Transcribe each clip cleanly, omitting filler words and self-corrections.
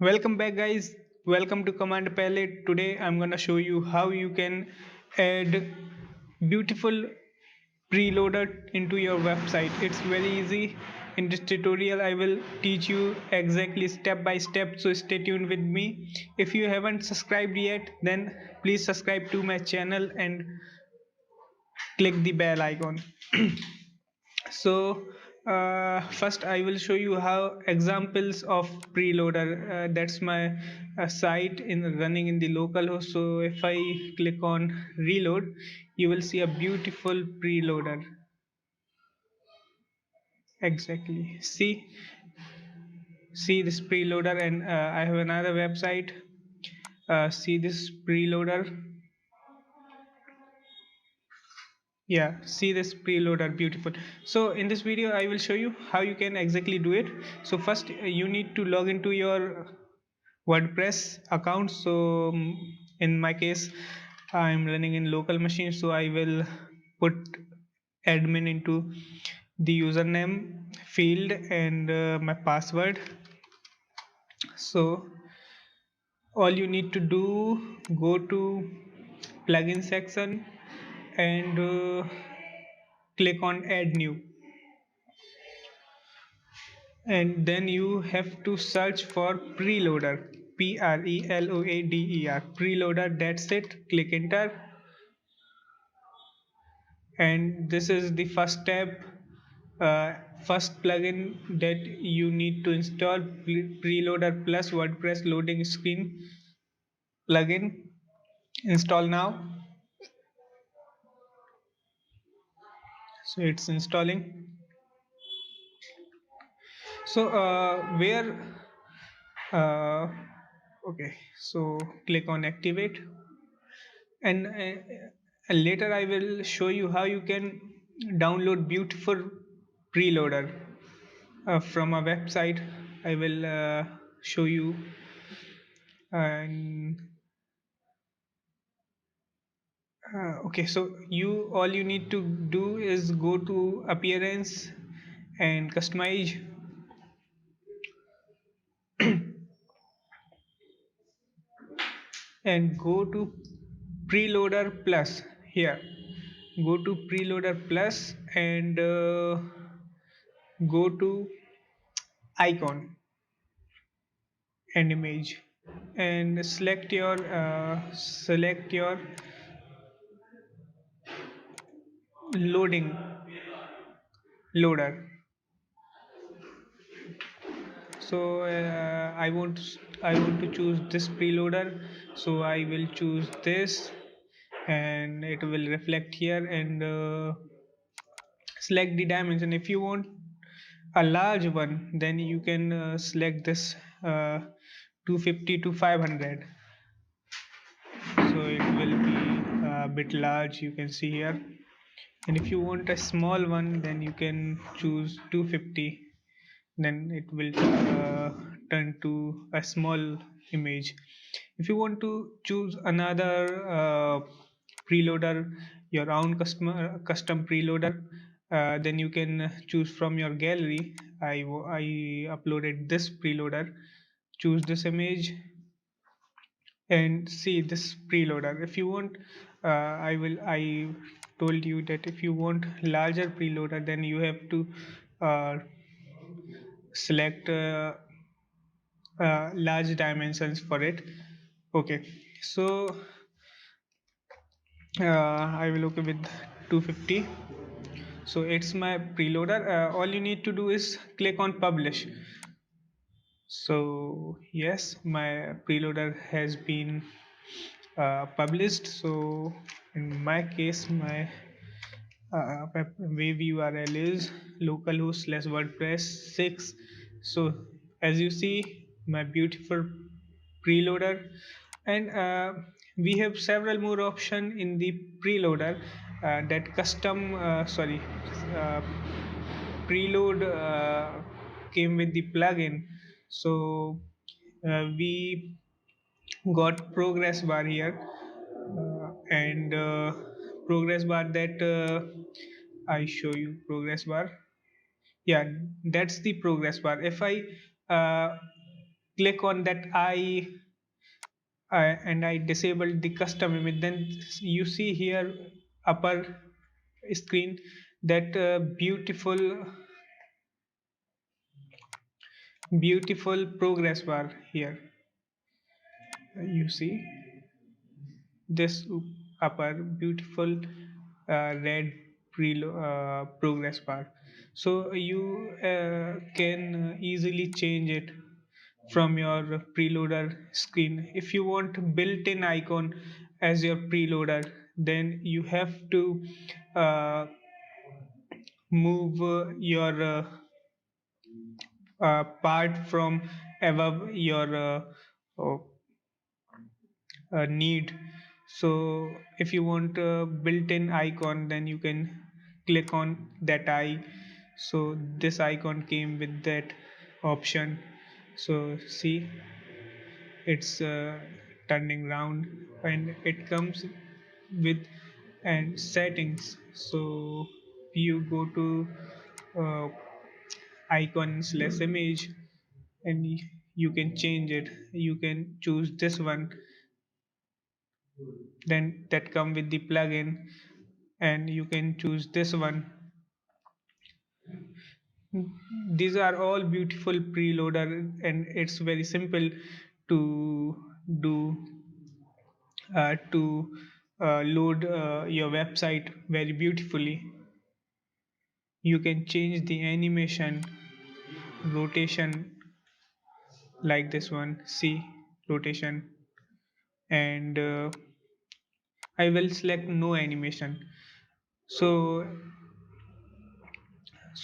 Welcome back, guys. Welcome to Command Palette. Today I'm gonna show you how you can add beautiful preloader into your website. It's very easy. In this tutorial I will teach you exactly step by step, so stay tuned with me. If you haven't subscribed yet, then please subscribe to my channel and click the bell icon. So first I will show you how examples of preloader. That's my site in running in the local host. So if I click on reload, you will see a beautiful preloader. Exactly, see this preloader. And I have another website. See this preloader. Yeah, see this preloader, beautiful. So in this video I will show you how you can exactly do it. So first you need to log into your WordPress account. So in my case I'm running in local machine, so I will put admin into the username field and my password. So all you need to do, go to plugin section and click on add new, and then you have to search for preloader. Preloader, preloader. That's it. Click enter, and this is the first step. First plugin that you need to install, preloader plus WordPress loading screen plugin. Install now. So it's installing. So where uh, okay, so click on activate, and later I will show you how you can download beautiful preloader from a website. I will show you. And okay, so you all you need to do is go to appearance and customize, and go to preloader plus. Here, go to preloader plus and go to icon and image, and select your loading loader. So I want to choose this preloader, so I will choose this, and it will reflect here. And select the dimension. If you want a large one, then you can select this 250 to 500. So it will be a bit large, you can see here. And if you want a small one, then you can choose 250. Then it will turn to a small image. If you want to choose another preloader, your own custom preloader, then you can choose from your gallery. I uploaded this preloader. Choose this image and see this preloader. If you want, I told you that if you want larger preloader, then you have to uh, select large dimensions for it. Okay, so I will okay with 250. So it's my preloader. All you need to do is click on publish. So yes, my preloader has been published. So in my case, my wave URL is localhost slash WordPress 6. So as you see, my beautiful preloader. And we have several more option in the preloader, that custom uh, preload came with the plugin. So we got progress bar here, and progress bar that I show you progress bar. Yeah, that's the progress bar. If I uh, click on that and I disabled the custom image, then you see here upper screen that beautiful progress bar here. You see this upper beautiful red progress bar. So you can easily change it from your preloader screen. If you want built-in icon as your preloader, then you have to move your part from above your oh, need. So if you want a built-in icon, then you can click on that eye. So this icon came with that option. So see, it's turning round, and it comes with and settings. So you go to uh, icon slash image, and you can change it. You can choose this one, then that come with the plugin, and you can choose this one. These are all beautiful preloader, and it's very simple to do to load your website very beautifully. You can change the animation, rotation, like this one, see, rotation. And I will select no animation. So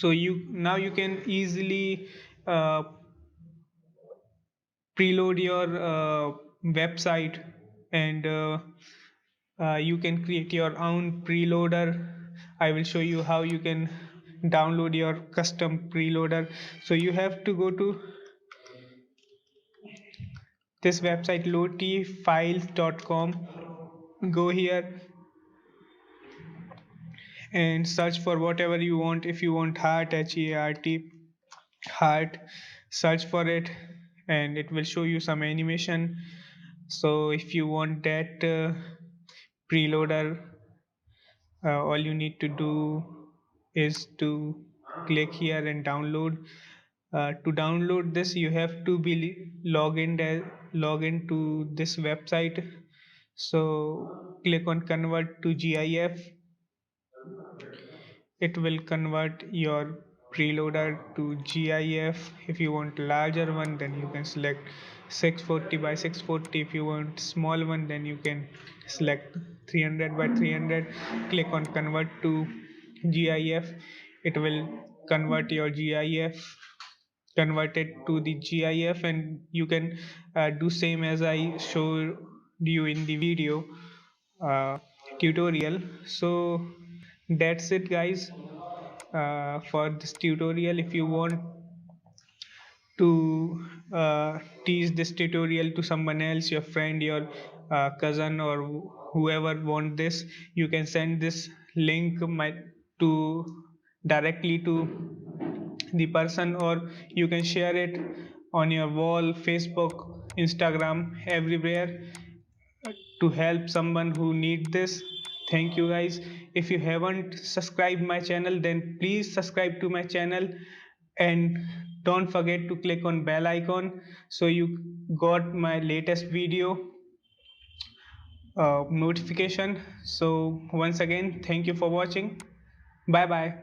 you now you can easily uh, preload your website, and you can create your own preloader. I will show you how you can download your custom preloader. So you have to go to this website lotfiles.com. Go here and search for whatever you want. If you want heart, HEART, heart, search for it, and it will show you some animation. So if you want that preloader, all you need to do is to click here and download. To download this, you have to be log into this website. So click on convert to GIF. It will convert your preloader to GIF. If you want larger one, then you can select 640 by 640. If you want small one, then you can select 300 by 300. Click on convert to GIF. It will convert your GIF, convert it to the GIF, and you can do same as I showed you in the video uh, tutorial. So that's it, guys, for this tutorial. If you want to teach this tutorial to someone else, your friend, your cousin, or whoever want this, you can send this link to directly to the person, or you can share it on your wall, Facebook, Instagram, everywhere, to help someone who need this. Thank you, guys. If you haven't subscribed my channel, then please subscribe to my channel, and don't forget to click on bell icon so you got my latest video notification. So once again, thank you for watching. Bye bye.